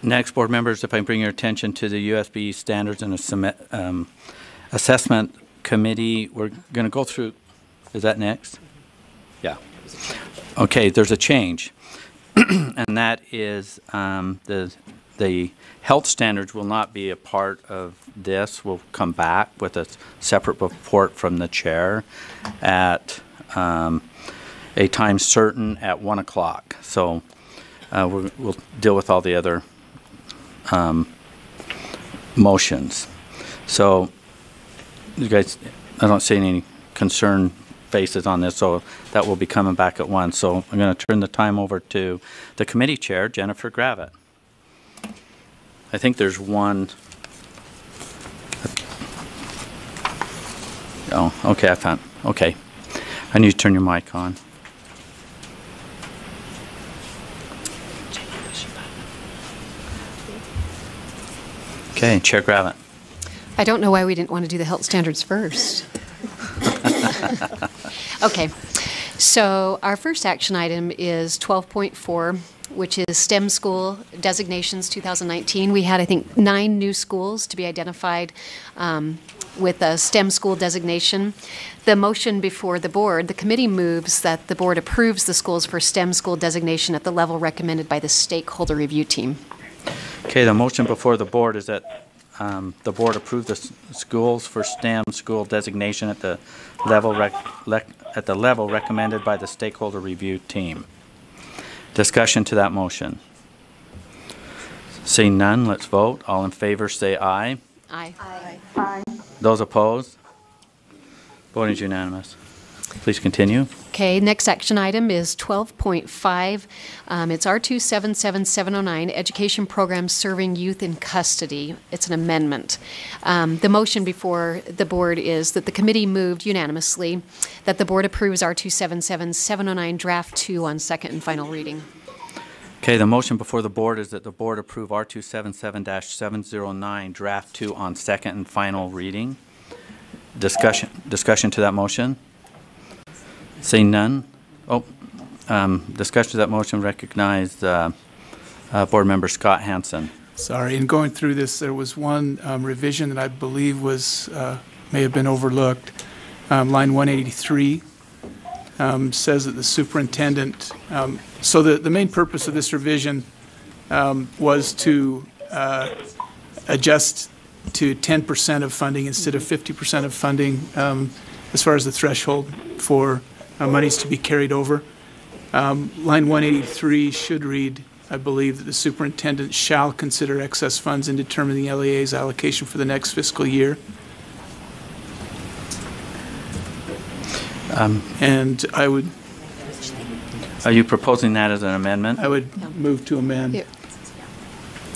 Next, board members, if I bring your attention to the USB Standards and Assessment Committee, we're going to go through, is that next? Yeah. Okay, there's a change, and that is the health standards will not be a part of this. We'll come back with a separate report from the chair at a time certain at 1 o'clock. So we'll deal with all the other motions. So you guys, I don't see any concerned faces on this, so that will be coming back at 1. So I'm going to turn the time over to the committee chair, Jennifer Gravitt. I think there's one. Oh, okay, I found. Okay. I need to turn your mic on. Okay, Chair Gravitt. I don't know why we didn't want to do the health standards first. Okay, so our first action item is 12.4, which is STEM School Designations 2019. We had, I think, 9 new schools to be identified with a STEM school designation. The motion before the board, the committee moves that the board approves the schools for STEM school designation at the level recommended by the stakeholder review team. Okay, the motion before the board is that the board approve the schools for STEM school designation at the level recommended by the stakeholder review team. Discussion to that motion. Seeing none, let's vote. All in favor say aye. Aye. Aye. Aye. Those opposed? Voting is unanimous. Please continue. Okay, next action item is 12.5. It's R277709, Education Program Serving Youth in Custody. It's an amendment. The motion before the board is that the committee moved unanimously that the board approves R277709 Draft 2 on second and final reading. Okay, the motion before the board is that the board approve R277-709 Draft 2 on second and final reading. Discussion to that motion? Seeing none. Discussion to that motion. Recognize Board Member Scott Hansen. Sorry, in going through this, there was one revision that I believe was may have been overlooked. Line 183 says that the superintendent. So the main purpose of this revision was to adjust to 10% of funding instead of 50% of funding as far as the threshold for monies to be carried over. Line 183 should read, I believe, that the superintendent shall consider excess funds in determining the LEA's allocation for the next fiscal year. And I would... Are you proposing that as an amendment? I would move to amend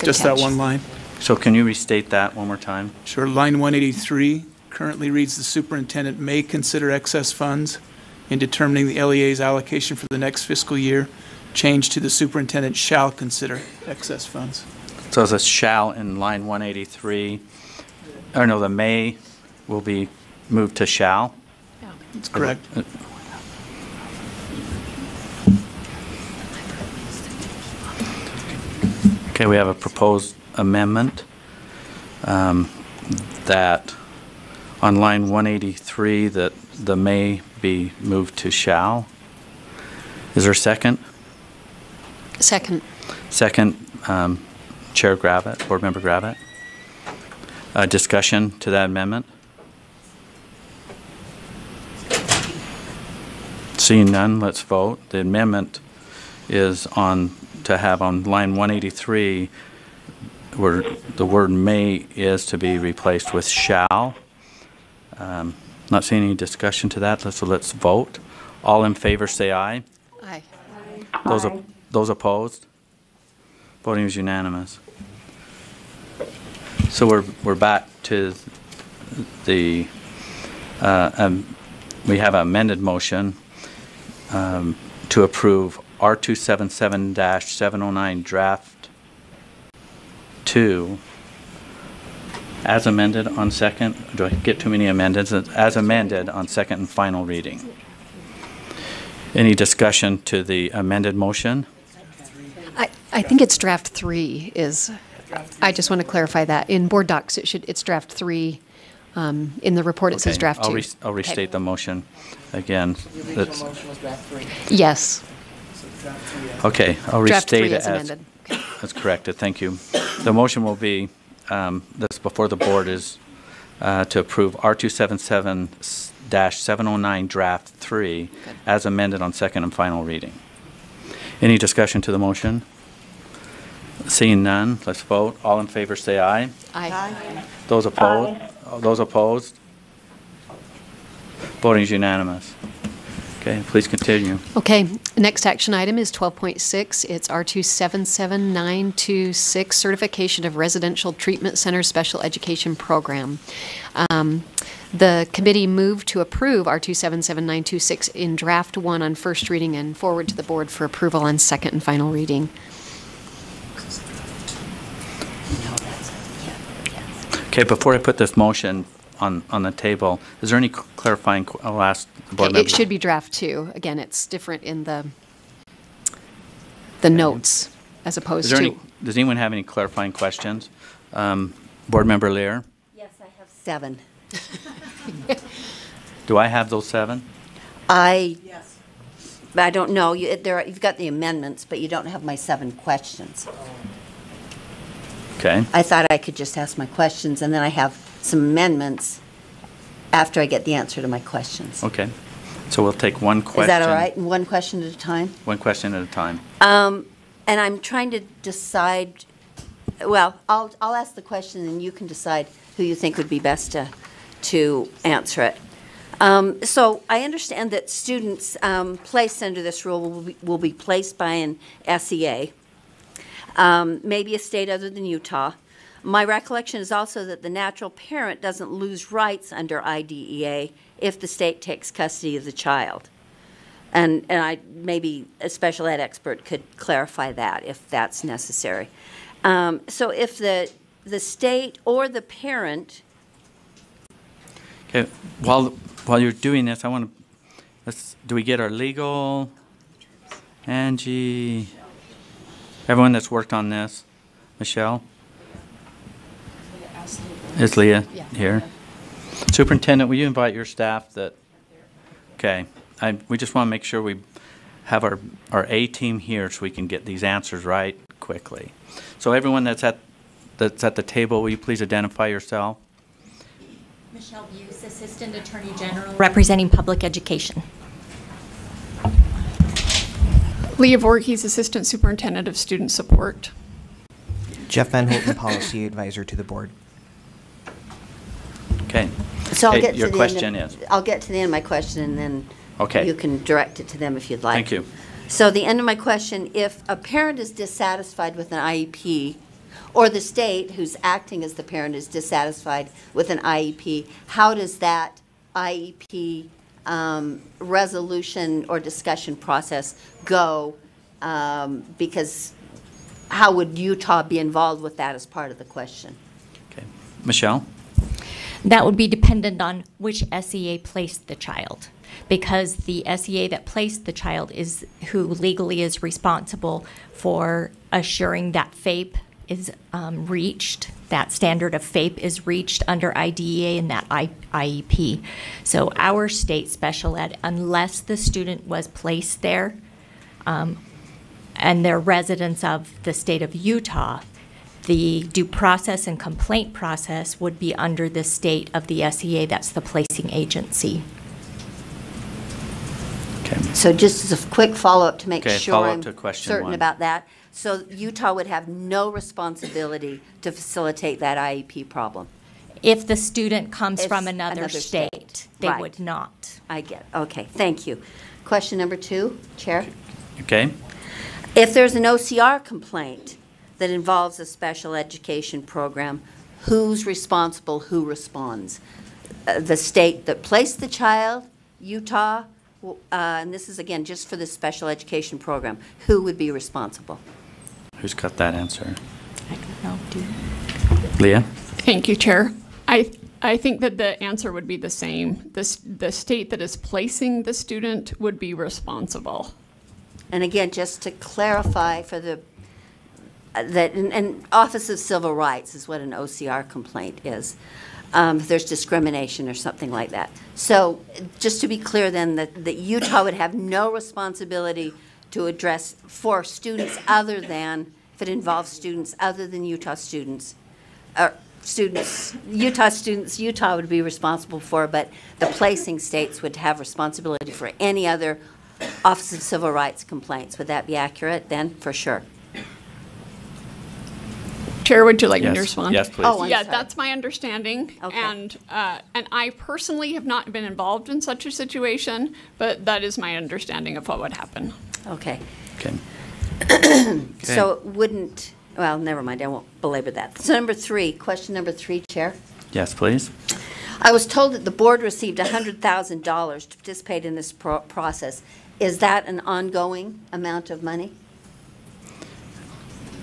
just catch. that one line. So can you restate that one more time? Sure. Line 183 currently reads the superintendent may consider excess funds in determining the LEA's allocation for the next fiscal year. Change to the superintendent shall consider excess funds. So it's a shall in line 183. Or no, the may will be moved to shall. Yeah. That's correct. Okay, we have a proposed amendment that on line 183 that the may be moved to shall. Is there a second? Second. Second, Chair Gravitt, Board Member Gravitt. Discussion to that amendment? Seeing none, let's vote. The amendment is to have on line 183 where the word may is to be replaced with shall. Not seeing any discussion to that, so let's vote. All in favor say aye. Aye. Those opposed? Voting is unanimous. So we're back to the we have an amended motion to approve R277-709 Draft 2 as amended on second. Do I get too many amendments? As amended on second and final reading. Any discussion to the amended motion? I think it's draft 3 is, I just want to clarify that. In board docs, it's draft 3. In the report, it says Okay, draft 2. I'll restate the motion again. The original motion was draft 3. Yes. Okay, I'll Draft 3 restate it is amended. as corrected. Thank you. The motion will be, that's before the board, is to approve R277-709 draft 3 as amended on second and final reading. Any discussion to the motion? Seeing none, let's vote. All in favor say aye. Aye. Those opposed? Those opposed? Voting is unanimous. Okay, please continue. Okay, next action item is 12.6. It's R277926, Certification of Residential Treatment Center Special Education Program. The committee moved to approve R277926 in draft 1 on first reading and forward to the board for approval on second and final reading. Okay, before I put this motion on the table, is there any clarifying, I'll ask the board member. It should be draft 2. Again, it's different in the notes as opposed to. Does anyone have any clarifying questions? Board member Lear? Yes, I have 7. Do I have those 7? Yes. I don't know. You've got the amendments, but you don't have my 7 questions. Okay. I thought I could just ask my questions, and then I have some amendments after I get the answer to my questions. Okay. So we'll take one question. Is that all right? One question at a time? One question at a time. And I'm trying to decide, well, I'll ask the question, and you can decide who you think would be best to answer it. So I understand that students placed under this rule will be placed by an SEA, maybe a state other than Utah. My recollection is also that the natural parent doesn't lose rights under IDEA if the state takes custody of the child. And maybe a special ed expert could clarify that if that's necessary. So if the state or the parent. Okay. While you're doing this, do we get our legal, Angie, everyone that's worked on this? Michelle? Is Leah here? Superintendent, will you invite your staff that, okay. We just want to make sure we have our A team here so we can get these answers right quickly. So everyone that's at the table, will you please identify yourself? Michelle Buse, Assistant Attorney General, representing public education. Leah Voorhees, Assistant Superintendent of Student Support. Jeff Van Holten, Policy Advisor to the Board. Okay. So I'll Okay, get to your the question end is? I'll get to the end of my question, and then Okay. you can direct it to them if you'd like. Thank you. So the end of my question, if a parent is dissatisfied with an IEP, or the state who's acting as the parent is dissatisfied with an IEP, how does that IEP resolution or discussion process go? Because how would Utah be involved with that as part of the question? Okay. Michelle? That would be dependent on which SEA placed the child, because the SEA that placed the child is who legally is responsible for assuring that FAPE is reached, that standard of FAPE is reached under IDEA and that IEP. So our state special ed, unless the student was placed there and they're residents of the state of Utah, the due process and complaint process would be under the state of the SEA, that's the placing agency. Okay. So just as a quick follow-up to make Okay, sure follow-up I'm to question certain 1. about that. So Utah would have no responsibility to facilitate that IEP problem? If the student comes It's from another state. state, they Right. would not. I get it. Okay, thank you. Question number 2, Chair. Okay. If there's an OCR complaint that involves a special education program, who's responsible, who responds? The state that placed the child, Utah, and this is again just for the special education program, who would be responsible? Who's got that answer? I don't know, do you? Leah? Thank you, Chair. I think that the answer would be the same. The state that is placing the student would be responsible. And again, just to clarify for the and Office of Civil Rights is what an OCR complaint is, if there's discrimination or something like that. So just to be clear then, that Utah would have no responsibility to address for students other than, if it involves students other than Utah students, or Utah students, Utah would be responsible for, but the placing states would have responsibility for any other Office of Civil Rights complaints. Would that be accurate then? For sure. Chair, would you like me Yes. to respond? Yes, please. Oh, I'm Yeah, sorry. that's my understanding. Okay. And I personally have not been involved in such a situation, but that is my understanding of what would happen. Okay. Okay. So it wouldn't, well, never mind, I won't belabor that. So question number three, Chair. Yes, please. I was told that the board received $100,000 to participate in this process. Is that an ongoing amount of money?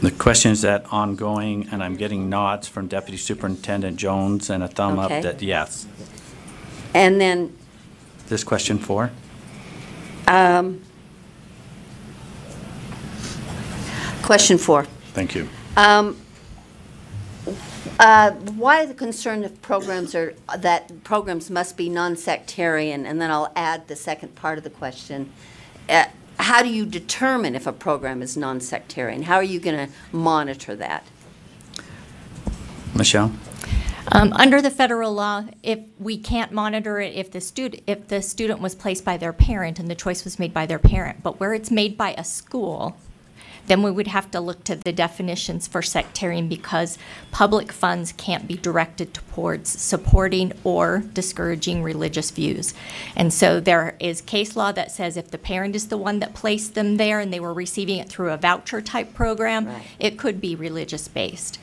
The question is that ongoing, and I'm getting nods from Deputy Superintendent Jones and a thumb up Okay. that yes. And then, This question 4? question 4. Thank you. Why the concern of that programs must be non-sectarian? And then I'll add the second part of the question. How do you determine if a program is non-sectarian? How are you going to monitor that? Michelle? Under the federal law, if we can't monitor it if the student was placed by their parent and the choice was made by their parent, but where it's made by a school, then we would have to look to the definitions for sectarian, because public funds can't be directed towards supporting or discouraging religious views. And so there is case law that says if the parent is the one that placed them there and they were receiving it through a voucher type program, Right. it could be religious based.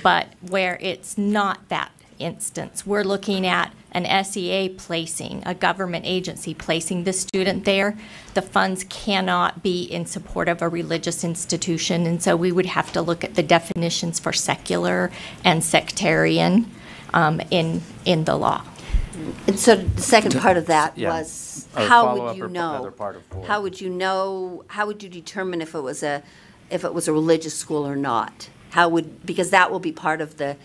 But where it's not that instance, we're looking at an SEA placing, a government agency placing the student there. The funds cannot be in support of a religious institution, and so we would have to look at the definitions for secular and sectarian in the law. And so the second part of that Yeah. was, Or how follow-up would you or know? other part of 4. How would you know, how would you determine if it was a religious school or not? Because that will be part of the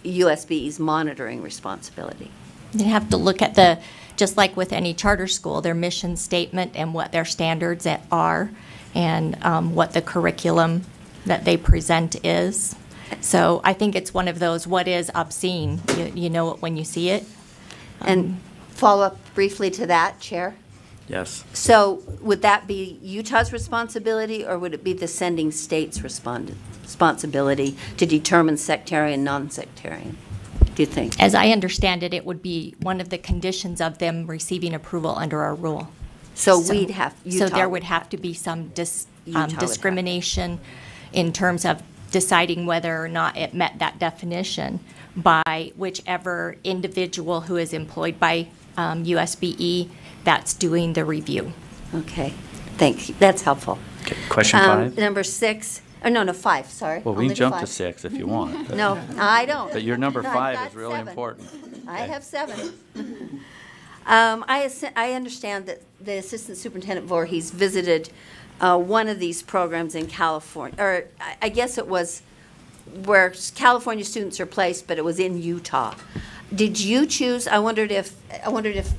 USBE's monitoring responsibility. You have to look at just like with any charter school, their mission statement and what their standards are, and what the curriculum that they present is. So I think it's one of those, what is obscene? You know it when you see it. And follow up briefly to that, Chair? Yes. So would that be Utah's responsibility, or would it be the sending state's responsibility to determine sectarian, non-sectarian, do you think? As I understand it, it would be one of the conditions of them receiving approval under our rule. So we'd have, Utah. So there would have to be some Utah would have. discrimination in terms of deciding whether or not it met that definition by whichever individual who is employed by USBE that's doing the review. Okay, thank you, that's helpful. Okay. Question 5? Number 6, no, 5, sorry. Well, we Only can jump to 5. 6 if you want. But, No, I don't. But your number No, I've 5 got is really 7. important. I Okay. have 7. I understand that the Assistant Superintendent Voorhees visited one of these programs in California, or I guess it was where California students are placed, but it was in Utah. Did you choose? I wondered if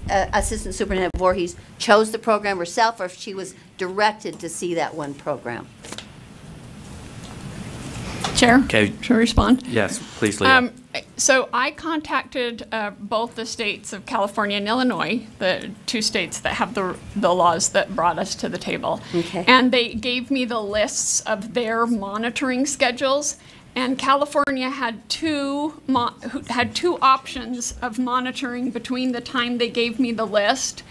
Assistant Superintendent Voorhees chose the program herself, or if she was directed to see that one program. Chair? Okay. Should I respond? Yes, please, Leah. So I contacted both the states of California and Illinois, the two states that have the laws that brought us to the table. Okay. And they gave me the lists of their monitoring schedules. And California had two options of monitoring between the time they gave me the list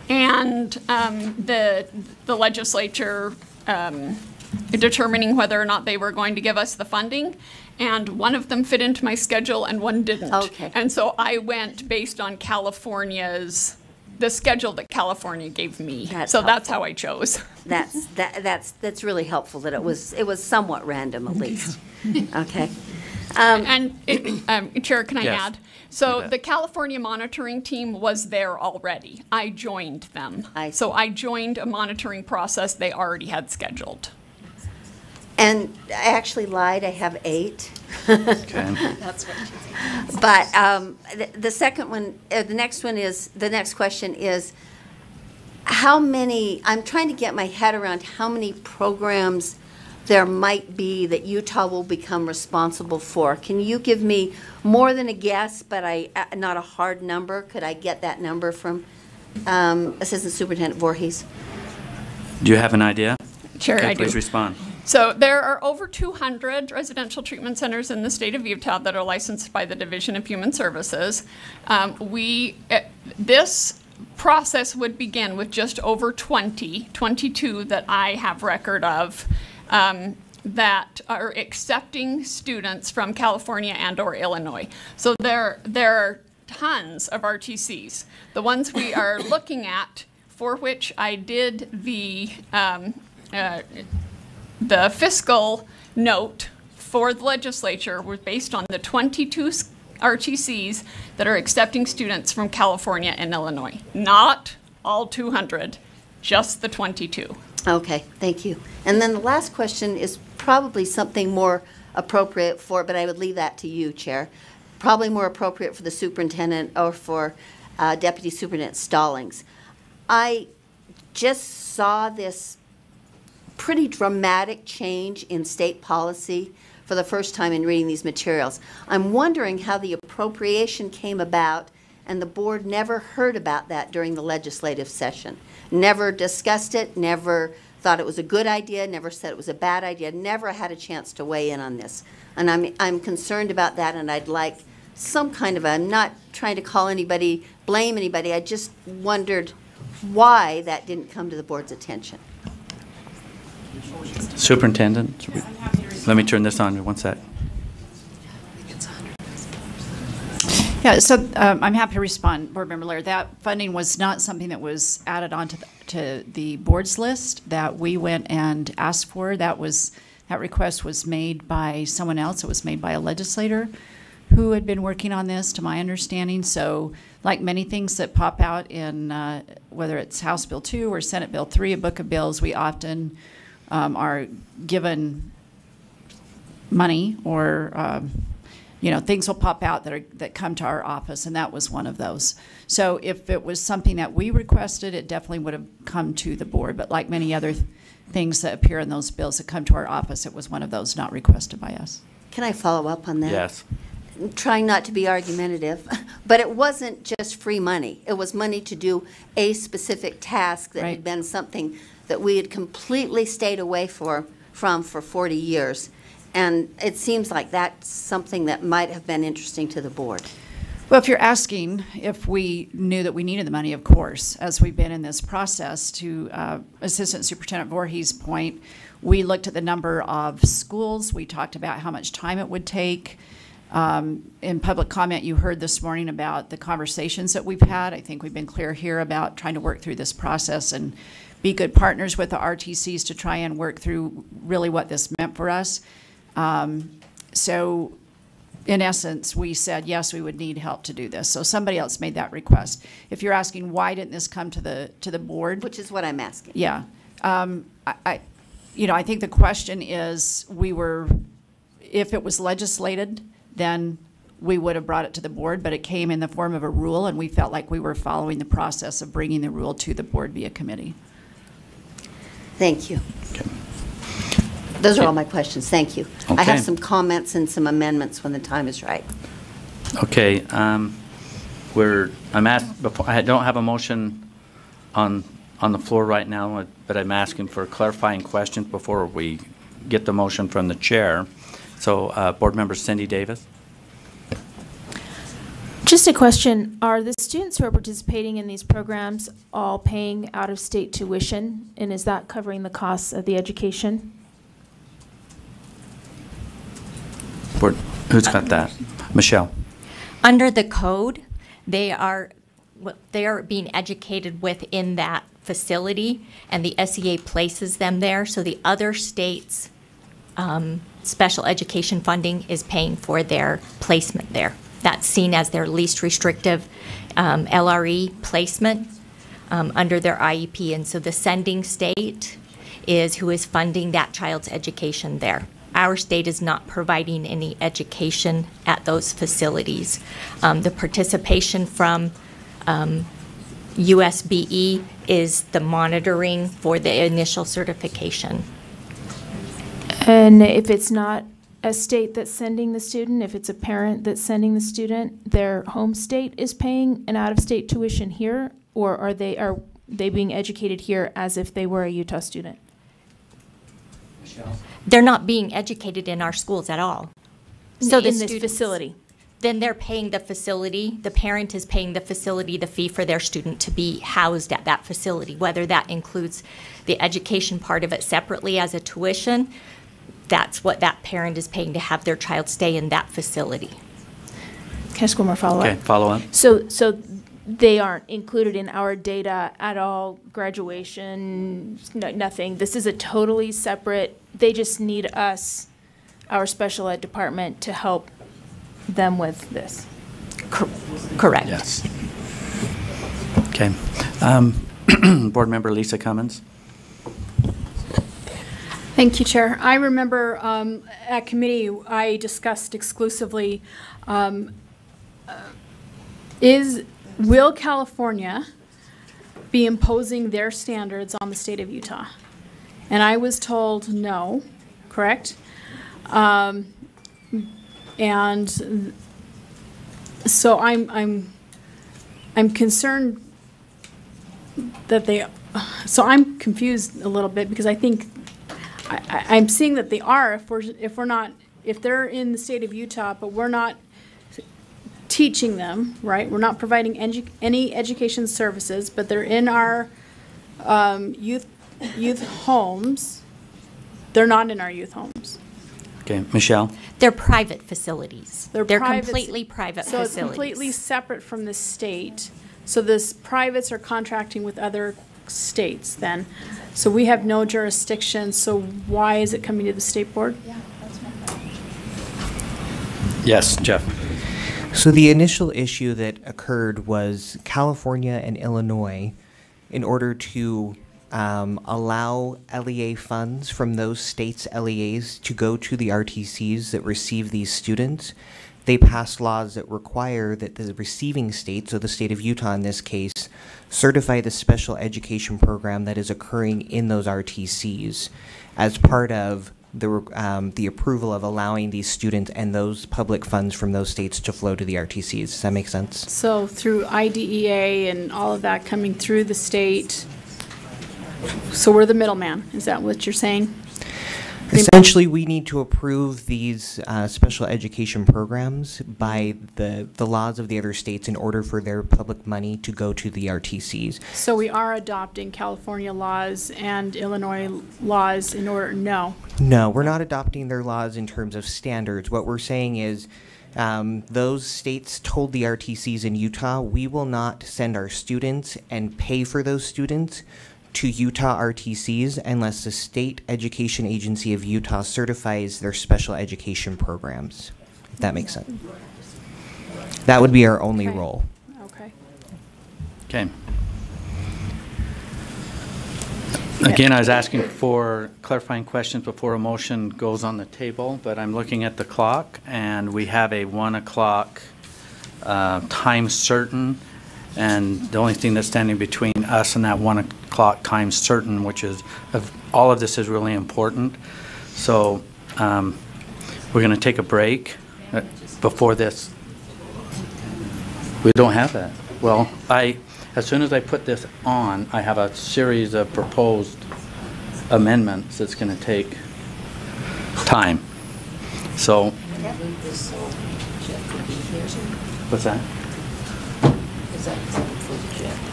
and the legislature determining whether or not they were going to give us the funding. And one of them fit into my schedule and one didn't. Okay. And so I went based on the schedule that California gave me. That's That's how I chose. That's really helpful that it was somewhat random at least. Okay. Chair, can I Yes. add? So You bet. the California monitoring team was there already. I joined them. I see. So I joined a monitoring process they already had scheduled. And I actually lied, I have 8. Okay. But the second one, the next question is, how many, I'm trying to get my head around how many programs there might be that Utah will become responsible for. Can you give me more than a guess, but not a hard number? Could I get that number from Assistant Superintendent Voorhees? Do you have an idea? Sure, Okay, I do. please respond. So there are over 200 residential treatment centers in the state of Utah that are licensed by the Division of Human Services. This process would begin with just over 22 that I have record of, that are accepting students from California and or Illinois. So there are tons of RTCs. The ones we are looking at, for which I did the fiscal note for the legislature, was based on the 22 RTCs that are accepting students from California and Illinois. Not all 200, just the 22. Okay, thank you. And then the last question is probably something more appropriate for, but I would leave that to you, Chair. Probably more appropriate for the superintendent or for Deputy Superintendent Stallings. I just saw this pretty dramatic change in state policy for the first time in reading these materials. I'm wondering how the appropriation came about and the board never heard about that during the legislative session. Never discussed it, never thought it was a good idea, never said it was a bad idea, never had a chance to weigh in on this. And I'm concerned about that, and I'd like some kind of I'm not trying to call anybody, blame anybody, I just wondered why that didn't come to the board's attention. Superintendent, let me turn this on one sec. Yeah, so I'm happy to respond, Board Member Laird. That funding was not something that was added onto to the board's list that we went and asked for. That request was made by someone else. It was made by a legislator who had been working on this, to my understanding. So, like many things that pop out in whether it's House Bill 2 or Senate Bill 3, a book of bills, we often are given money or things will pop out that come to our office, and that was one of those. So if it was something that we requested, it definitely would have come to the board. But like many other things that appear in those bills that come to our office, it was one of those not requested by us. Can I follow up on that? Yes. Trying not to be argumentative, but it wasn't just free money. It was money to do a specific task that had been something that we had completely stayed away from for 40 years. And it seems like that's something that might have been interesting to the board. Well, if you're asking if we knew that we needed the money, of course, as we've been in this process, to Assistant Superintendent Voorhees' point, we looked at the number of schools. We talked about how much time it would take. In public comment, you heard this morning about the conversations that we've had. I think we've been clear here about trying to work through this process and be good partners with the RTCs to try and work through really what this meant for us. So in essence, we said, yes, we would need help to do this. So somebody else made that request. If you're asking why didn't this come to the board? Which is what I'm asking. Yeah. I think the question is, if it was legislated, then we would have brought it to the board, but it came in the form of a rule, and we felt like we were following the process of bringing the rule to the board via committee. Thank you. Okay. Those are all my questions. Thank you. Okay. I have some comments and some amendments when the time is right. Okay. I don't have a motion on the floor right now, but I'm asking for clarifying questions before we get the motion from the chair. So, Board Member Cindy Davis. Just a question. Are the students who are participating in these programs all paying out-of-state tuition, and is that covering the costs of the education? Board, who's got that? Michelle. Under the code, they are being educated within that facility, and the SEA places them there. So the other states' special education funding is paying for their placement there. That's seen as their least restrictive LRE placement under their IEP. And so the sending state is who is funding that child's education there. Our state is not providing any education at those facilities. The participation from USBE is the monitoring for the initial certification. And if it's not a state that's sending the student, if it's a parent that's sending the student, their home state is paying an out-of-state tuition here, or are they being educated here as if they were a Utah student? They're not being educated in our schools at all. So in this facility. Then they're paying the facility, the parent is paying the facility the fee for their student to be housed at that facility, whether that includes the education part of it separately as a tuition. That's what that parent is paying to have their child stay in that facility. Can I ask one more follow-up? Okay, follow up. So they aren't included in our data at all, graduation, nothing. This is a totally separate, they just need us, our special ed department, to help them with this. Correct. Yes. Okay. Board Member Lisa Cummins. Thank you, Chair. I remember at committee I discussed exclusively will California be imposing their standards on the state of Utah? And I was told no, correct? And so I'm concerned that they. So I'm confused a little bit because I think I'm seeing that they are. If they're in the state of Utah, but we're not teaching them, right? We're not providing any education services, but they're in our youth homes. They're not in our youth homes. Okay, Michelle. They're private facilities. They're private, completely private facilities. So it's completely separate from the state. So this privates are contracting with other states then. So we have no jurisdiction. So why is it coming to the state board? Yeah, that's my question. Yes, Jeff. So the initial issue that occurred was California and Illinois, in order to allow LEA funds from those states' LEAs to go to the RTCs that receive these students, they passed laws that require that the receiving state, so the state of Utah in this case, certify the special education program that is occurring in those RTCs as part of the approval of allowing these students and those public funds from those states to flow to the RTCs. Does that make sense? So through IDEA and all of that coming through the state, so we're the middleman. Is that what you're saying? Essentially, we need to approve these special education programs by the laws of the other states in order for their public money to go to the RTCs. So we are adopting California laws and Illinois laws in order, no? No, we're not adopting their laws in terms of standards. What we're saying is those states told the RTCs in Utah, we will not send our students and pay for those students to Utah RTCs unless the State Education Agency of Utah certifies their special education programs, if that makes sense. That would be our only role. Okay. Okay. Again, I was asking for clarifying questions before a motion goes on the table, but I'm looking at the clock, and we have a 1 o'clock time certain, and the only thing that's standing between us and that 1 o'clock time certain, which is, all of this is really important. So we're going to take a break before this. We don't have that. Well, as soon as I put this on, I have a series of proposed amendments that's going to take time. So, what's that?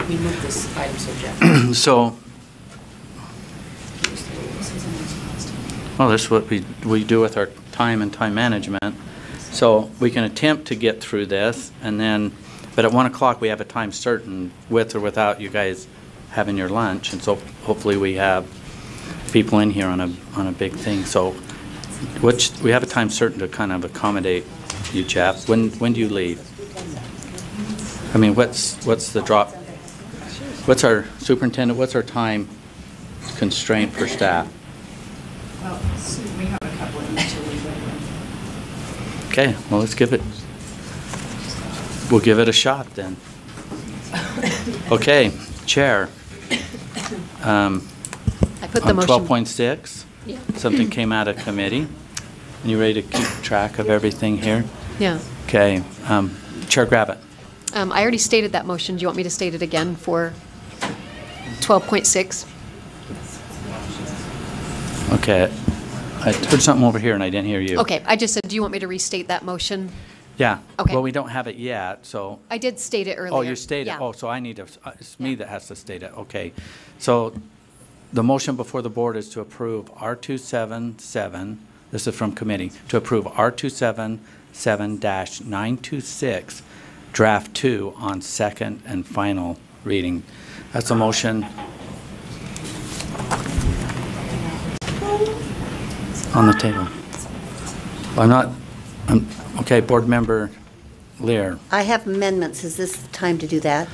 We moved this item so Jeff. So, well, this is what we do with our time and time management. So we can attempt to get through this, and then, but at 1 o'clock we have a time certain, with or without you guys having your lunch, and so hopefully we have people in here on a big thing. So, we have a time certain to kind of accommodate you, Jeff. When do you leave? I mean, what's the drop? What's our superintendent? What's our time constraint for staff. Well, we have a couple of utilities. Okay, well, we'll give it a shot then. Okay, Chair. I put the On motion. 12.6, something came out of committee. And you ready to keep track of everything here? Yeah. Okay, Chair Gravitt. I already stated that motion. Do you want me to state it again for 12.6? Okay, I heard something over here and I didn't hear you. Okay, I just said, do you want me to restate that motion? Yeah. Okay. Well, we don't have it yet, so. I did state it earlier. Oh, you stated, Yeah. oh, so I need to, it's me that has to state it, okay. So the motion before the board is to approve R277, this is from committee, to approve R277-926, draft 2 on second and final reading. That's a motion on the table. Okay, Board Member Lear. I have amendments. Is this the time to do that?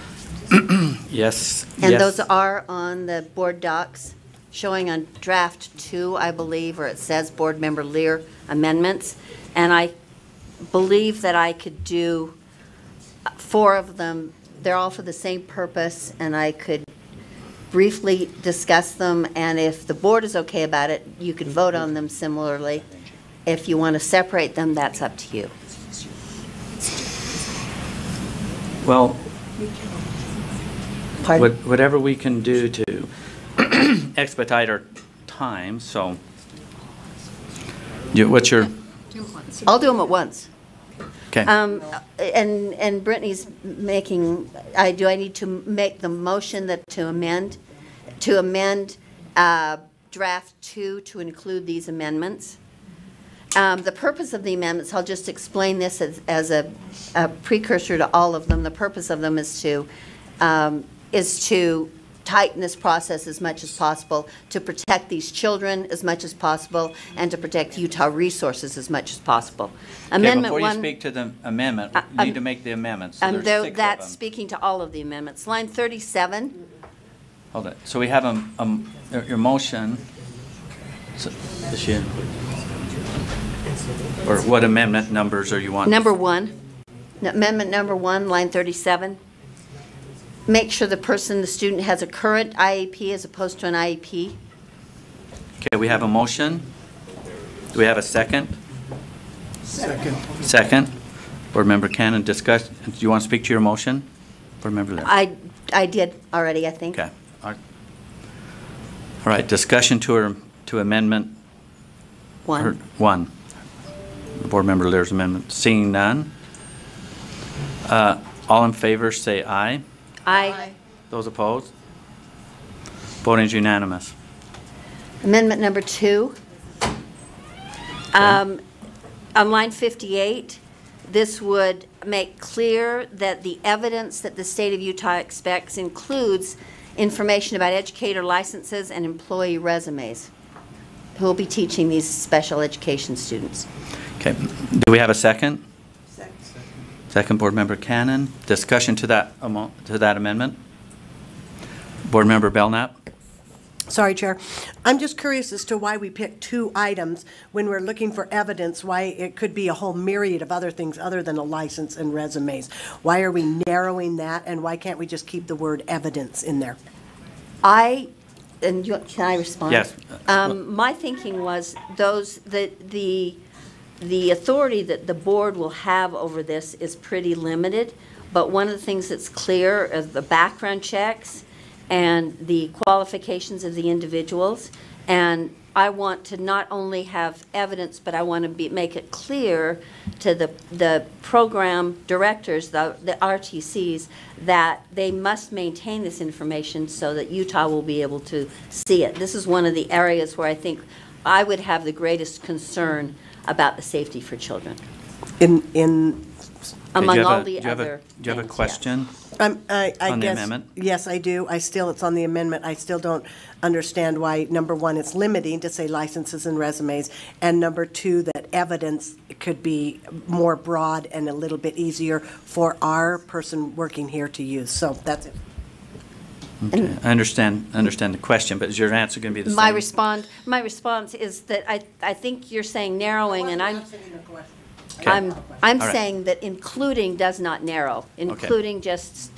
Yes. And yes. those are on the board docs, showing on draft 2, I believe, or it says Board Member Lear amendments. And I believe that I could do 4 of them. They're all for the same purpose, and I could briefly discuss them. And if the board is okay about it, you can vote on them similarly. If you want to separate them, that's up to you. Well, Pardon? whatever we can do to expedite our time, so. What's your, I'll do them at once. okay. And Brittany's making, do I need to make the motion that to amend draft 2 to include these amendments? The purpose of the amendments, I'll just explain this as a precursor to all of them. The purpose of them is to tighten this process as much as possible, to protect these children as much as possible, and to protect Utah resources as much as possible. Amendment before 1. you speak to the amendment, you need to make the amendments. So there's 6 of That's them. speaking to all of the amendments. Line 37. Hold it. So we have your motion. So, is she in? Or what amendment numbers are you wanting? Number 1, amendment number 1, line 37. Make sure the student has a current IEP as opposed to an IEP. Okay, we have a motion. Do we have a second? Second. Board Member Cannon, discuss. Do you want to speak to your motion? Board Member Lear. I did already, I think. Okay. All right. Discussion to amendment 1. 1. Board Member Lear's amendment. Seeing none. All in favor say aye. Aye. Those opposed? Voting is unanimous. Amendment number 2. On line 58, this would make clear that the evidence that the state of Utah expects includes information about educator licenses and employee resumes who will be teaching these special education students. Okay. Do we have a second? Second, Board Member Cannon. Discussion to that amendment. Board Member Belknap. Sorry, Chair. I'm just curious as to why we picked 2 items when we're looking for evidence, why it could be a whole myriad of other things other than a license and resumes. Why are we narrowing that, and why can't we just keep the word evidence in there? Can I respond? Yes. My thinking was the authority that the board will have over this is pretty limited, but one of the things that's clear is the background checks and the qualifications of the individuals. And I want to not only have evidence, but I want to make it clear to the program directors, the RTCs, that they must maintain this information so that Utah will be able to see it. This is one of the areas where I think I would have the greatest concern about the safety for children. Among all the other Do you have a things, question? I On the guess, amendment? yes, I do. It's on the amendment. I still don't understand why, number 1, it's limiting to say licenses and resumes, and number 2, that evidence could be more broad and a little bit easier for our person working here to use. So that's it. Okay. I understand the question, but is your answer going to be the same? My response is that I think you're saying narrowing, and Okay. I'm All right. saying that including does not narrow. Including just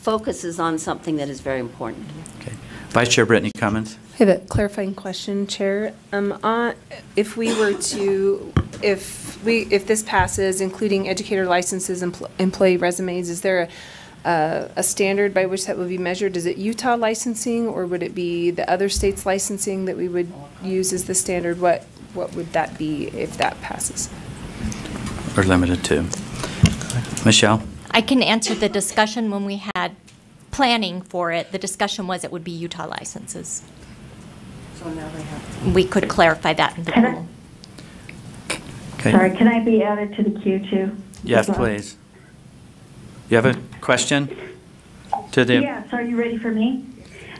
focuses on something that is very important. Okay. Vice Chair Brittany, comments? I have a clarifying question, Chair. If we were to, if this passes, including educator licenses, employee resumes, is there a standard by which that would be measured? Is it Utah licensing, or would it be the other states' licensing that we would use as the standard? What would that be if that passes? Or limited to? Michelle? I can answer the discussion when we had planning for it. The discussion was it would be Utah licenses. So now they have. We could clarify that in the rule. Okay. Sorry, can I be added to the queue too? Yes, please. You have a question? To the Yes, are you ready for me?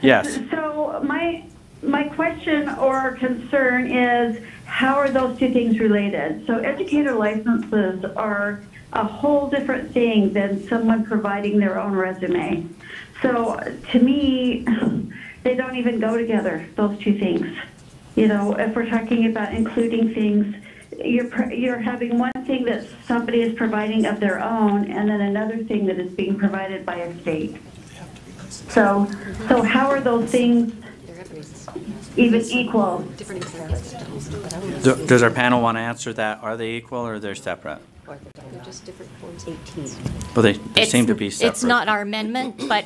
Yes. So my question or concern is, how are those two things related? So educator licenses are a whole different thing than someone providing their own resume. So to me, they don't even go together, those two things. You know, if we're talking about including things, you're having one thing that somebody is providing of their own, and then another thing that is being provided by a state. So how are those things even equal? Does our panel want to answer that? Are they equal or they're separate? They're just different forms. 18. Well, they seem to be separate. It's not our amendment, but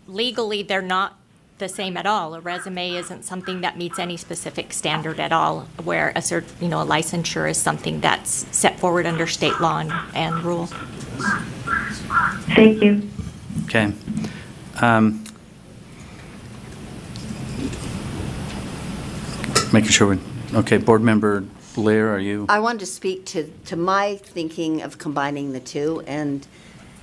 legally they're not the same at all. A resume isn't something that meets any specific standard at all, where a licensure is something that's set forward under state law and rule. Thank you. Okay. Making sure okay, Board Member Lear, are you? I wanted to speak to my thinking of combining the two, and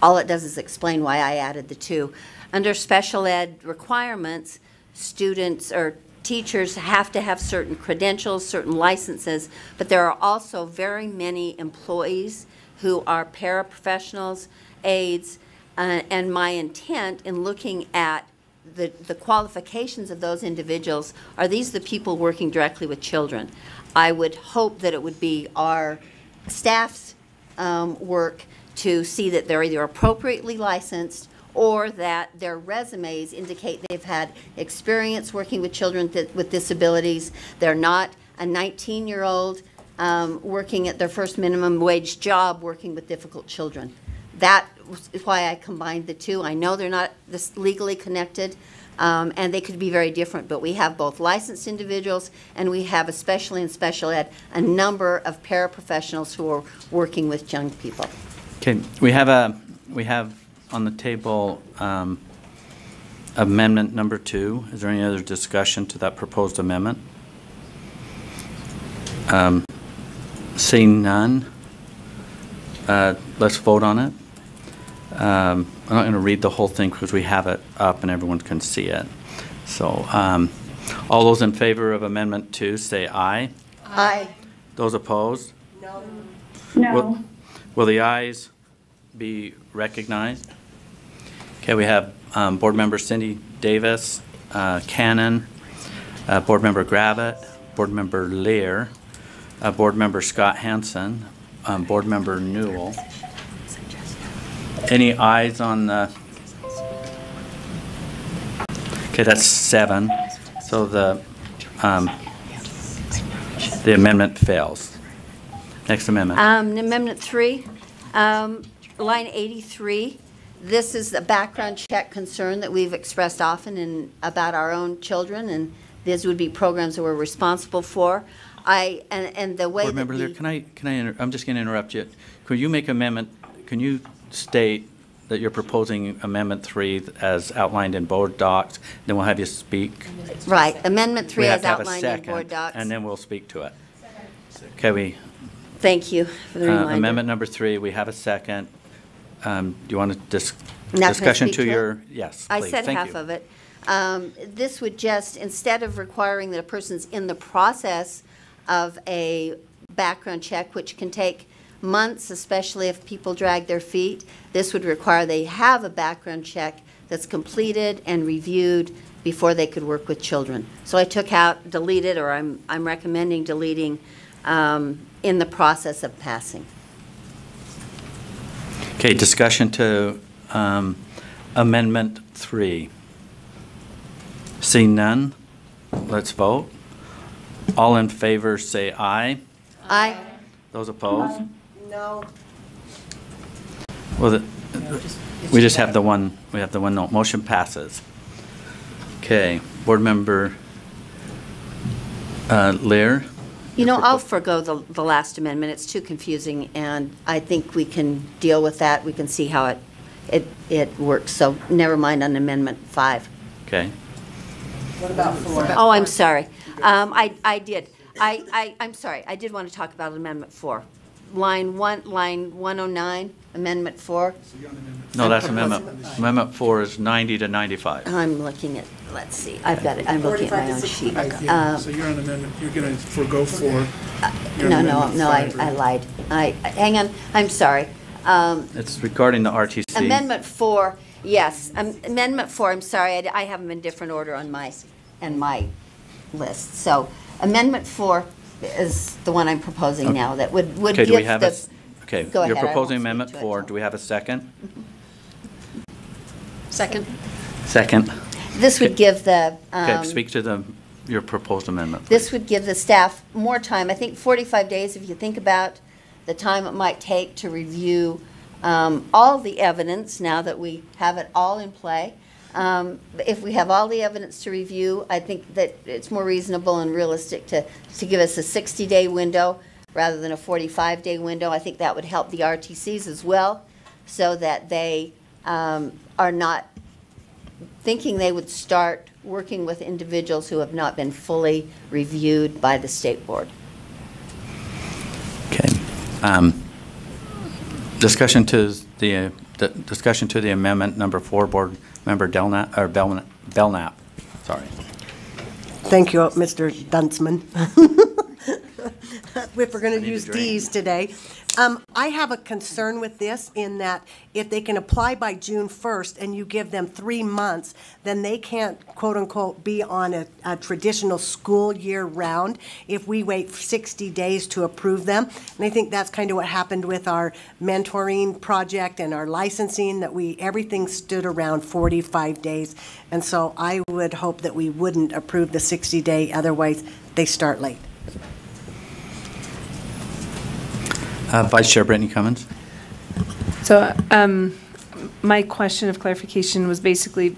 all it does is explain why I added the two. Under special ed requirements, students or teachers have to have certain credentials, certain licenses, but there are also very many employees who are paraprofessionals, aides, and my intent in looking at the qualifications of those individuals, are these the people working directly with children? I would hope that it would be our staff's work to see that they're either appropriately licensed or that their resumes indicate they've had experience working with children with disabilities. They're not a 19-year-old working at their first minimum wage job working with difficult children. That is why I combined the two. I know they're not legally connected, and they could be very different, but we have both licensed individuals and we have, especially in special ed, a number of paraprofessionals who are working with young people. Okay, we have on the table amendment number 2. Is there any other discussion to that proposed amendment? Seeing none, let's vote on it. I'm not going to read the whole thing because we have it up and everyone can see it. So all those in favor of amendment 2 say aye. Aye. Those opposed? No. Will the ayes be recognized? Okay, we have Board Member Cindy Davis, Cannon, Board Member Gravitt, Board Member Lear, Board Member Scott Hansen, Board Member Newell. Any ayes on the? Okay, that's 7. So the amendment fails. Next amendment. Amendment 3, line 83. This is the background check concern that we've expressed often about our own children, and these would be programs that we're responsible for. And the way Board Member Lear, I'm just going to interrupt you. Could you make amendment? Can you state that you're proposing amendment 3 as outlined in board docs? Then we'll have you speak. Right. Amendment 3 we have as to have outlined a in second, board docs. and then we'll speak to it. Okay, Thank you for the reminder. Amendment number 3, we have a second. Do you want to Now, discussion can I speak to it? your? Yes, I please. said Thank half you. of it. This would just, instead of requiring that a person's in the process of a background check, which can take months, especially if people drag their feet, this would require they have a background check that's completed and reviewed before they could work with children. So I took out deleted, or I'm recommending deleting in the process of passing. Okay, discussion to Amendment 3. Seeing none, let's vote. All in favor say aye. Aye. Those opposed? No. Well, we just have the one, no. Motion passes. Okay, Board Member Lear? You know, I'll forego the last amendment. It's too confusing, and I think we can deal with that. We can see how it works. So never mind on Amendment 5. Okay. What about 4? Oh, I'm sorry. I did. I'm sorry. I did want to talk about Amendment 4. Line 109, Amendment 4. No, that's Amendment 4 is 90 to 95. I'm looking at, let's see, I've got it, I'm looking at my own sheet. So you're on amendment, you're going to forego 4. No, I lied. Hang on, I'm sorry. It's regarding the RTC. Amendment 4, yes. Amendment 4, I'm sorry, I have them in different order on my list. So Amendment 4 is the one I'm proposing now that would Okay, give do we have the... a, okay, Go ahead, you're I won't proposing speak Amendment to it 4. till- Do we have a second? Second. Second. This would give the... Okay, speak to your proposed amendment. This would give the staff more time. I think 45 days, if you think about the time it might take to review all the evidence now that we have it all in play. If we have all the evidence to review, I think that it's more reasonable and realistic to give us a 60-day window rather than a 45-day window. I think that would help the RTCs as well, so that they are not thinking they would start working with individuals who have not been fully reviewed by the state board. Okay. Discussion to the amendment number 4, Board Member Belknap. Sorry. Thank you, Mr. Duntsman. If we're going to use Ds today. I have a concern with this in that if they can apply by June 1st and you give them 3 months, then they can't, quote unquote, be on a traditional school year round if we wait 60 days to approve them. And I think that's kind of what happened with our mentoring project and our licensing, that everything stood around 45 days. And so I would hope that we wouldn't approve the 60-day, otherwise they start late. Vice Chair Brittany Cummins. So my question of clarification was basically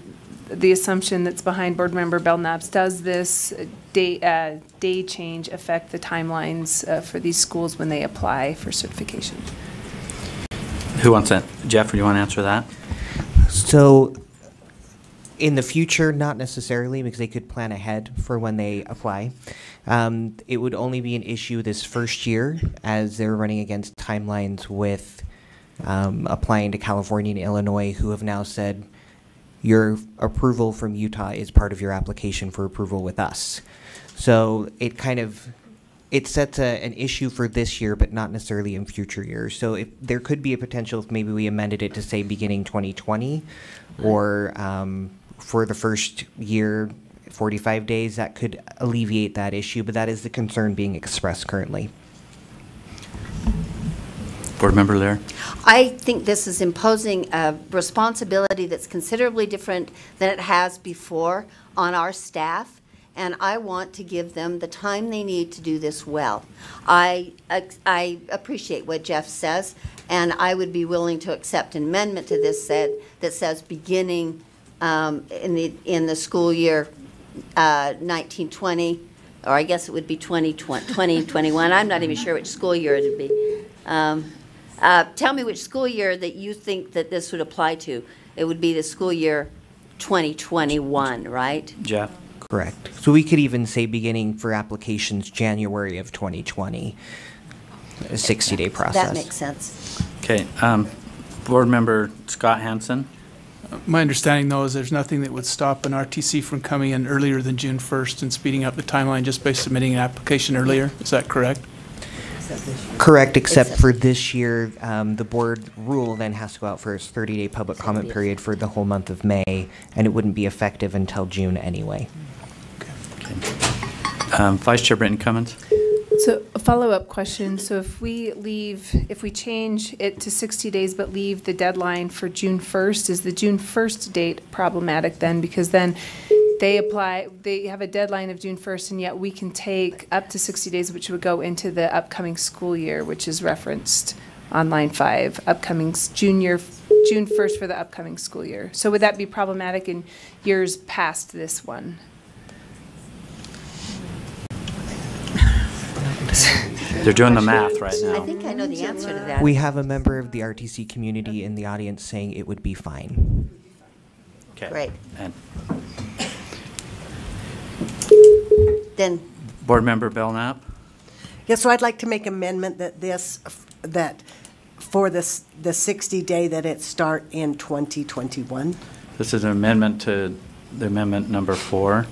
the assumption that's behind Board Member Belknap's. Does this day change affect the timelines for these schools when they apply for certification? Who wants that? Jeff, do you want to answer that? So in the future, not necessarily, because they could plan ahead for when they apply. It would only be an issue this first year, as they're running against timelines with applying to California and Illinois, who have now said your approval from Utah is part of your application for approval with us. So it sets an issue for this year, but not necessarily in future years. So if there could be a potential if maybe we amended it to say beginning 2020, or for the first year, 45 days, that could alleviate that issue, but that is the concern being expressed currently. Board Member Lear. I think this is imposing a responsibility that's considerably different than it has before on our staff, and I want to give them the time they need to do this well. I appreciate what Jeff says, and I would be willing to accept an amendment to this that says beginning in the school year 1920, or I guess it would be 2021. I'm not even sure which school year it would be. Tell me which school year that you think that this would apply to. It would be the school year 2021, right? Jeff? Correct. So we could even say beginning for applications January of 2020, a 60-day process. That makes sense. Okay. Board Member Scott Hansen. My understanding, though, is there's nothing that would stop an RTC from coming in earlier than June 1st and speeding up the timeline just by submitting an application earlier. Is that correct? Correct, except for this year, the board rule then has to go out for its 30-day public comment period for the whole month of May, and it wouldn't be effective until June anyway. Vice Chair Britton Cummins. So a follow-up question. So if we change it to 60 days but leave the deadline for June 1st, is the June 1st date problematic then? Because then they have a deadline of June 1st, and yet we can take up to 60 days, which would go into the upcoming school year, which is referenced on line 5, upcoming June 1st for the upcoming school year. So would that be problematic in years past this one? They're doing the math right now. I think I know the answer to that. We have a member of the RTC community in the audience saying it would be fine. Okay. Great. And Then, Board Member Belknap. Yeah, so I'd like to make amendment that for the 60-day that it start in 2021. This is an amendment to the amendment number 4.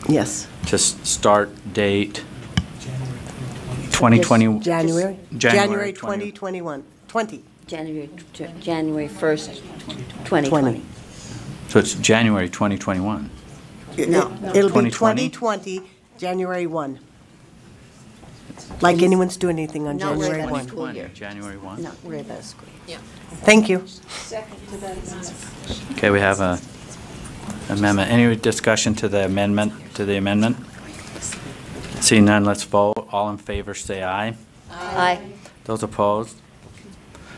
Yes. To start date 2020. January 2021. 20. January 1st, 2020. So it's January 2021. No. It'll be 2020? 2020, January 1. Like anyone's doing anything on Not worried January about 1. school year. January 1. Not worried about school. Yeah. Thank you. Okay, we have a amendment. Any discussion to the amendment? Seeing none, let's vote. All in favor, say aye. Aye. Those opposed?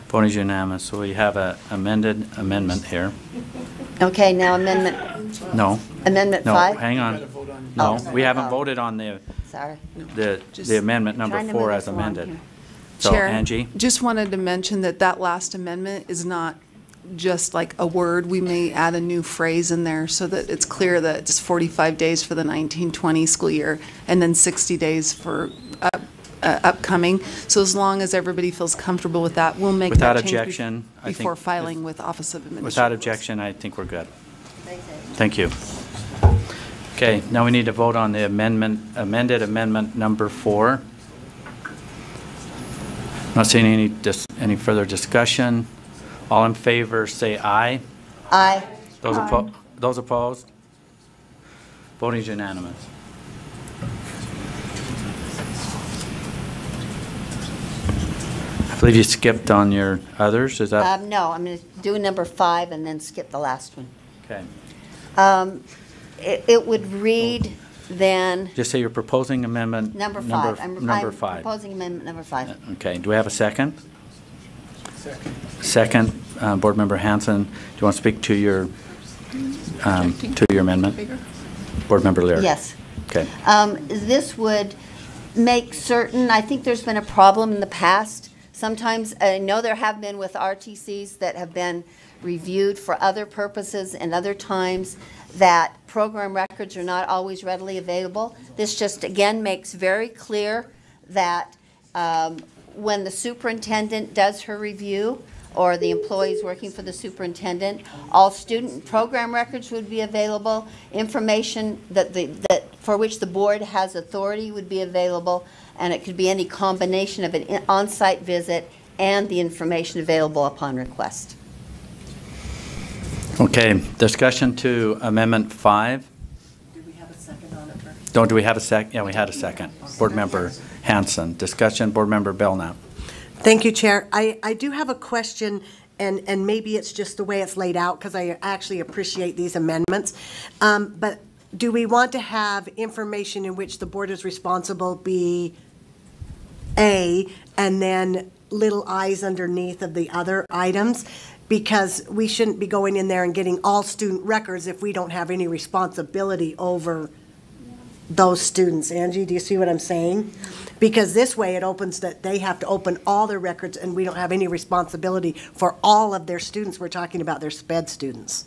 Voting is unanimous. So we have an amended amendment here. Okay, now amendment No. 5? Hang on. No, Oh. we haven't voted on the Sorry. the amendment number Trying to 4 move as us along amended. here. So Chair, Angie? just wanted to mention that last amendment is not just like a word. We may add a new phrase in there so that it's clear that it's 45 days for the 1920 school year and then 60 days for upcoming. So as long as everybody feels comfortable with that, we'll make Without that change objection, I think before filing with Office of Administration. Without objection, I think we're good. Thank you. Okay, now we need to vote on the amended amendment number 4. Not seeing any further discussion. All in favor, say aye. Aye. Those opposed? Voting is unanimous. I believe you skipped on your others, is that? No, I'm going to do number 5 and then skip the last one. Okay. It would read then Just say you're proposing amendment. number 5. Number I'm 5. proposing amendment number 5. Okay, do we have a second? Second, Board Member Hanson, do you want to speak to your amendment? Board Member Lear? Yes. Okay. This would make certain, I think there's been a problem in the past. Sometimes, I know there have been with RTCs that have been reviewed for other purposes, and other times that program records are not always readily available. This just, again, makes very clear that when the superintendent does her review, or the employees working for the superintendent, all student program records would be available. Information that for which the board has authority would be available, and it could be any combination of an on-site visit and the information available upon request. Okay, discussion to Amendment 5. Do we have a second on it first? Do we have a second? Yeah, we had a second. Board Member Hanson. Discussion, Board Member Belknap. Thank you, Chair. I do have a question, and maybe it's just the way it's laid out, because I actually appreciate these amendments. But do we want to have information in which the board is responsible be A, and then little i's underneath of the other items? Because we shouldn't be going in there and getting all student records if we don't have any responsibility over those students. Angie, do you see what I'm saying? Because this way it opens that they have to open all their records and we don't have any responsibility for all of their students. We're talking about their SPED students.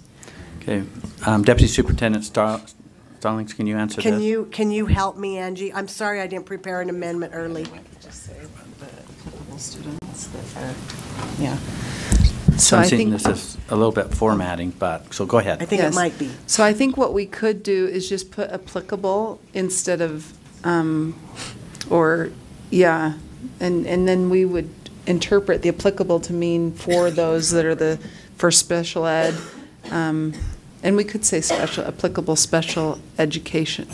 Okay, Deputy Superintendent Stallings, can you answer this? Can you help me, Angie? I'm sorry I didn't prepare an amendment early. Just say the applicable students that are, yeah. So I'm seeing this is a little bit formatting, but, so go ahead. I think it might be. So I think what we could do is just put applicable instead of, And then we would interpret the applicable to mean for those that are for special ed. And we could say applicable special education.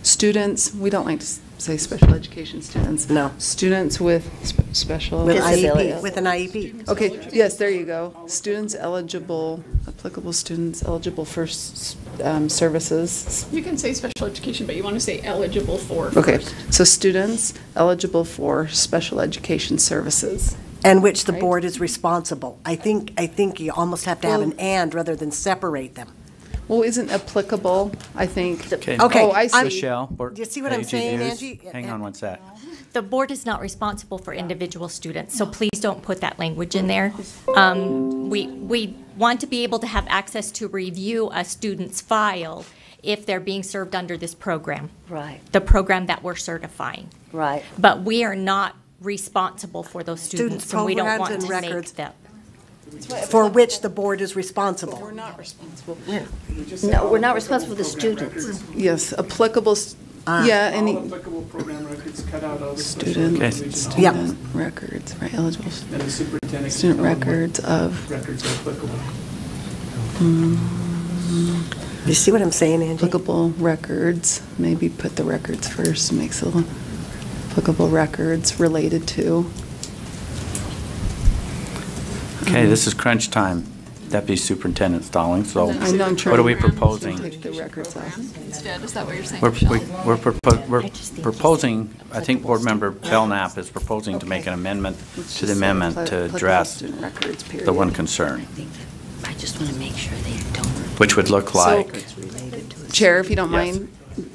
Students, we don't like to say special education students. No. Students with special. With IEP, with an IEP. Okay, yes, there you go. Students eligible, applicable students eligible for services. You can say special education, but you want to say eligible for Okay, first. so students eligible for special education services. And which the Right. board is responsible. I think you almost have to have an and rather than separate them. Well, isn't applicable, I think. Okay. Oh, I see. Michelle. Do you see what I'm saying, Angie? Hang on one sec. The board is not responsible for individual students, so please don't put that language in there. We want to be able to have access to review a student's file if they're being served under this program. Right. The program that we're certifying. Right. But we are not responsible for those students, and we don't programs want and to records. make them. For which the board is responsible. We're not responsible. No, we're not responsible for the students. Yes, applicable, yeah, All any applicable program records, cut out all the student, Okay. student records, right, eligible And the superintendent. student can tell them what records of Records are applicable. You see what I'm saying, Angie? applicable records, maybe put the records first, makes it applicable records related to. Okay, this is crunch time. Deputy Superintendent Stallings, so I know, I'm trying what are we to proposing? take the records off. Instead, is that what you're saying? We're proposing, I think Board Member Belknap is proposing to make an amendment to the amendment to Applicable address student records, the period. one concern, I just want to make sure they don't. which would look like, Chair, if you don't Yes. mind,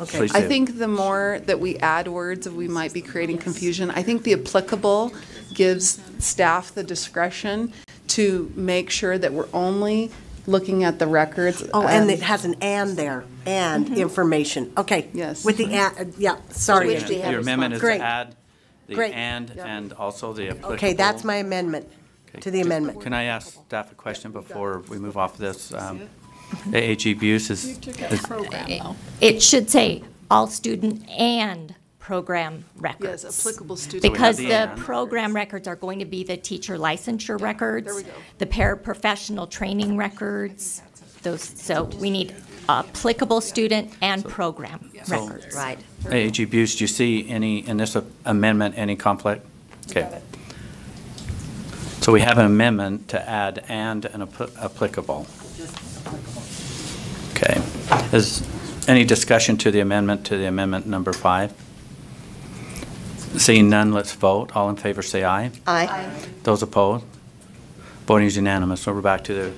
please I do. think the more that we add words, we might be creating confusion. I think the applicable gives staff the discretion to make sure that we're only looking at the records. Oh, and it has an and there, and information. Okay. Yes. With the, yeah, sorry. Which we have Your amendment is to Great. add the Great. and also the applicable. Okay, that's my amendment to the amendment. Can I ask staff a question before we move off this? AAG Buse is, Program, though. It should say all student and program Yes, records. applicable student. Because the the and. program records are going to be the teacher licensure records. there we go. The paraprofessional training records, those, so we need applicable student and program records. Right. AAG Buse, do you see any, in this amendment, any conflict? Okay. So we have an amendment to add and an applicable. Okay. Is any discussion to the amendment number 5? Seeing none, let's vote. All in favor, say aye. Aye. Those opposed? Voting is unanimous. So we're back to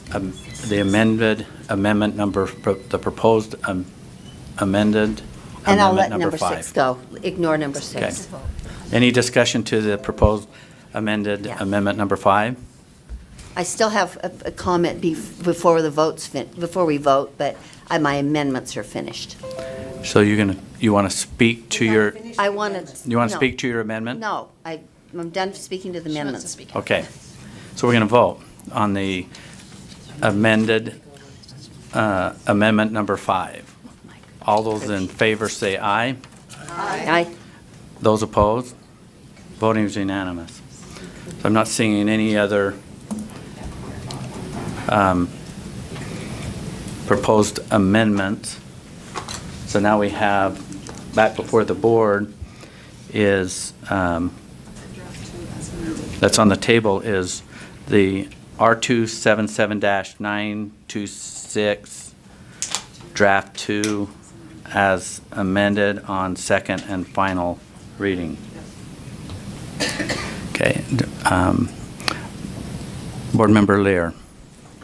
the amendment number, the proposed amended And I'll amendment let number number 5. 6 go. Ignore number 6. Okay. Any discussion to the proposed amended Yeah. amendment number 5? I still have a comment before the votes, before we vote, but my amendments are finished. So you want to speak to your, I want to. you want to speak to your amendment? No, I'm done speaking to the amendments. Okay. So we're going to vote on the amended amendment number 5. All those in favor say aye. Aye. Those opposed? Voting is unanimous. So I'm not seeing any other proposed amendments. So now we have, back before the board is, that's on the table is the R277-926 draft 2 as amended on second and final reading. Okay. Board Member Lear.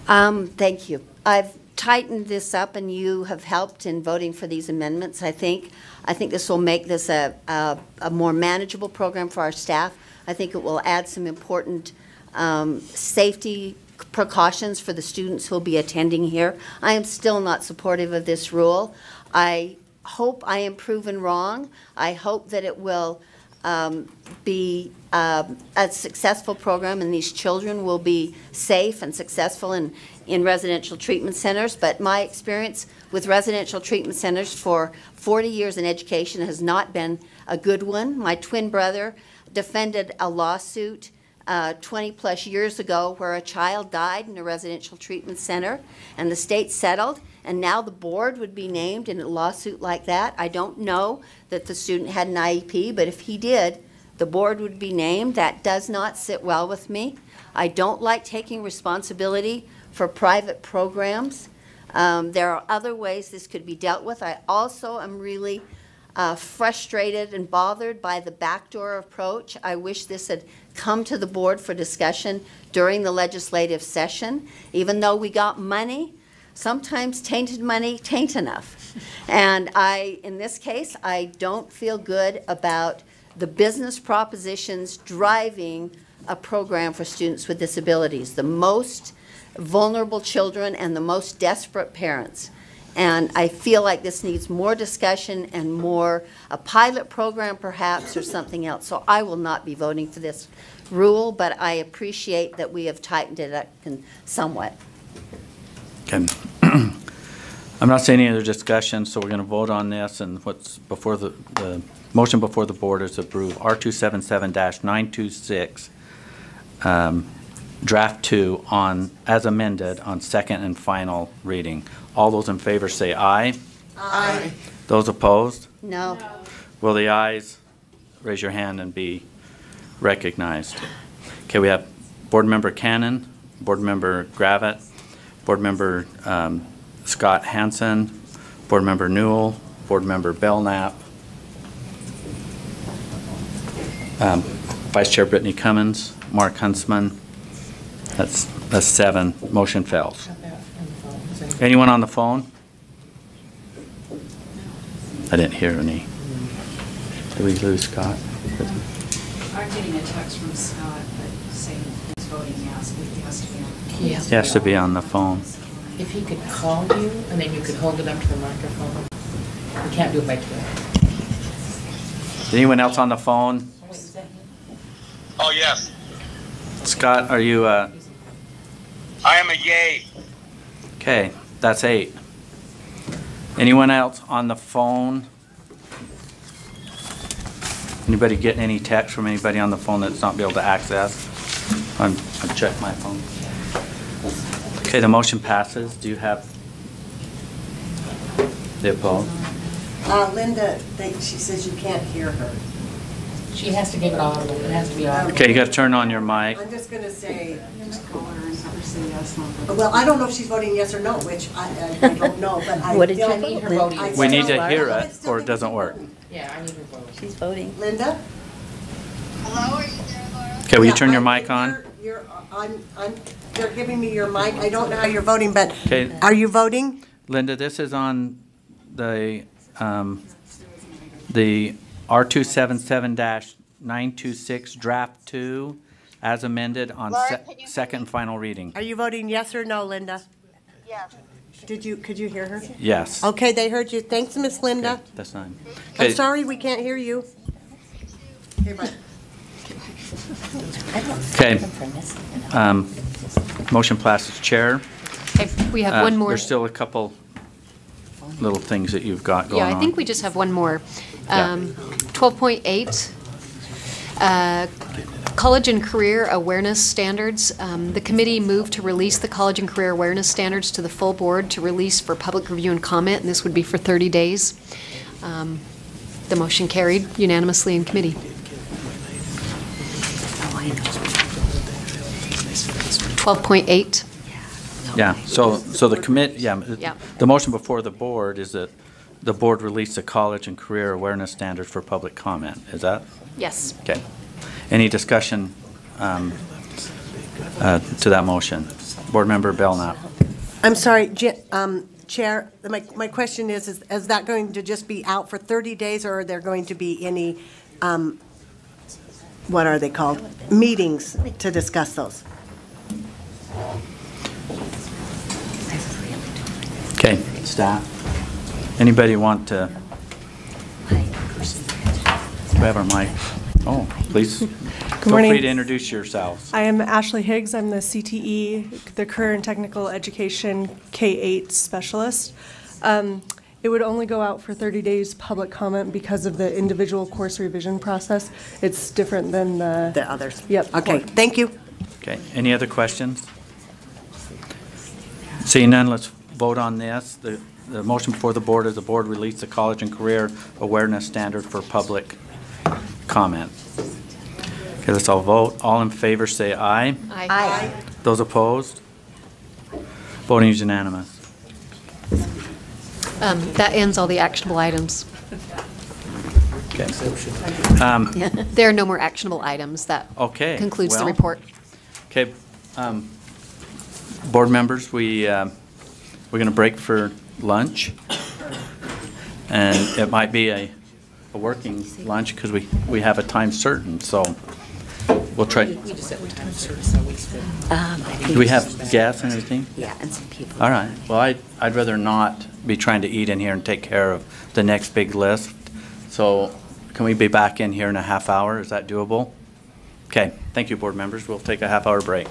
Thank you. I've tightened this up, and you have helped in voting for these amendments, I think. I think this will make this a more manageable program for our staff. I think it will add some important safety precautions for the students who will be attending here. I am still not supportive of this rule. I hope I am proven wrong. I hope that it will be a successful program, and these children will be safe and successful in residential treatment centers. But my experience with residential treatment centers for 40 years in education has not been a good one. My twin brother defended a lawsuit 20 plus years ago where a child died in a residential treatment center, and the state settled, and now the board would be named in a lawsuit like that. I don't know that the student had an IEP, but if he did, the board would be named. That does not sit well with me. I don't like taking responsibility for private programs. There are other ways this could be dealt with. I also am really frustrated and bothered by the backdoor approach. I wish this had come to the board for discussion during the legislative session. Even though we got money, sometimes tainted money taint enough. And in this case, I don't feel good about the business propositions driving a program for students with disabilities, the most vulnerable children and the most desperate parents. And I feel like this needs more discussion and more, a pilot program perhaps, or something else. So I will not be voting for this rule, but I appreciate that we have tightened it up somewhat. Okay. I'm not seeing any other discussion, so we're going to vote on this, and what's before the motion before the board is to approve R277-926 draft 2 as amended on second and final reading. All those in favor say aye. Aye. Those opposed? No. Will the ayes raise your hand and be recognized? Okay, we have Board Member Cannon, Board Member Gravitt, Board Member Scott Hansen, Board Member Newell, Board Member Belknap, Vice Chair Brittany Cummins, Mark Huntsman. That's 7. Motion fails. Anyone on the phone? I didn't hear any. Did we lose Scott? I'm getting a text from Scott saying he's voting yes, but he has to be on. He has to be on the phone. If he could call you, and then you could hold it up to the microphone. We can't do it by Twitter. Anyone else on the phone? Oh, yes. Scott, are you? I am a yay. Okay, that's 8. Anyone else on the phone? Anybody getting any text from anybody on the phone that's not be able to access? I'll check my phone. Okay, the motion passes. Do you have the opposed? Linda, she says you can't hear her. She has to give it audible. It has to be audible. Okay, you got to turn on your mic. I'm just going to say, Just call her and have her say yes. well, I don't know if she's voting yes or no, which I don't know, but I What did feel you like need her voting? We need to hear it, or it doesn't work. Yeah, I need her vote. She's voting. Linda? Hello, are you there, Laura? Okay, will you turn your Yeah, mic on? They're giving me your mic. I don't know how you're voting, but Okay. are you voting? Linda, this is on the R277-926 draft 2 as amended on second and final reading. Are you voting yes or no, Linda? Yes. Could you hear her? Yes. Okay, they heard you. Thanks, Miss Linda. Okay, that's fine. I'm Okay, sorry we can't hear you. Okay, bye. okay. Motion passes. Chair. Okay, we have one more. There's still a couple little things that you've got going on. Yeah, I think we just have one more. Yeah. 12.8, College and Career Awareness Standards. The committee moved to release the College and Career Awareness Standards to the full board to release for public review and comment, and this would be for 30 days. The motion carried unanimously in committee. 12.8. Yeah, so the Yeah. the motion before the board is that the board release the college and career awareness standards for public comment. Is that? Yes. Okay. Any discussion to that motion? Board Member Belknap. I'm sorry, Chair, my question is that going to just be out for 30 days, or are there going to be any, what are they called, meetings to discuss those? Okay, staff. Anybody want to? Do we have our mic? Oh, please. Feel morning. free to introduce yourselves. I am Ashley Higgs. I'm the CTE, the Career and Technical Education K-8 specialist. It would only go out for 30 days public comment because of the individual course revision process. It's different than the others. Yep. Okay, thank you. Okay, any other questions? Seeing none, let's vote on this. The motion before the board is the board release the college and career awareness standard for public comment. Okay, let's all vote. All in favor say aye. Aye. Those opposed? Voting is unanimous. That ends all the actionable items. Okay. There are no more actionable items. That Okay, concludes the well, report. Okay, board members, we're going to break for lunch, and it might be a working lunch because we have a time certain. So we'll try. We just have a time certain, so we should. Do we have gas and everything? Yeah, and some people. All right. Well, I'd rather not be trying to eat in here and take care of the next big list. So can we be back in here in a half hour? Is that doable? Okay. Thank you, board members. We'll take a half-hour break.